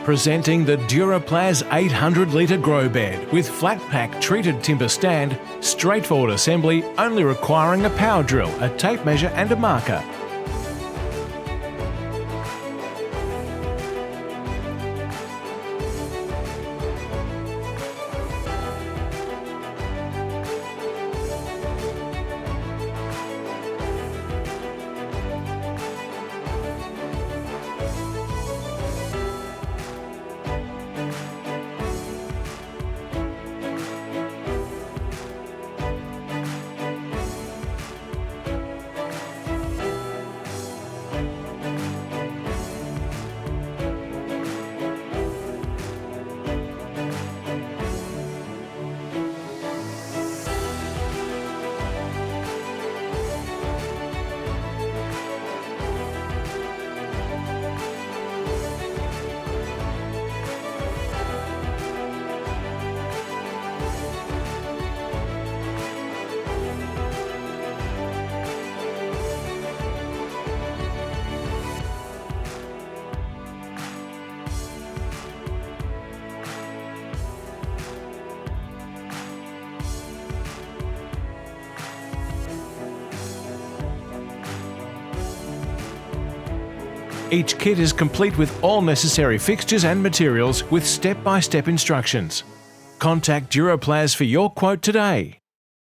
Presenting the Duraplas 800 litre grow bed with flat pack treated timber stand, straightforward assembly only requiring a power drill, a tape measure and a marker. Each kit is complete with all necessary fixtures and materials with step-by-step instructions. Contact Duraplas for your quote today.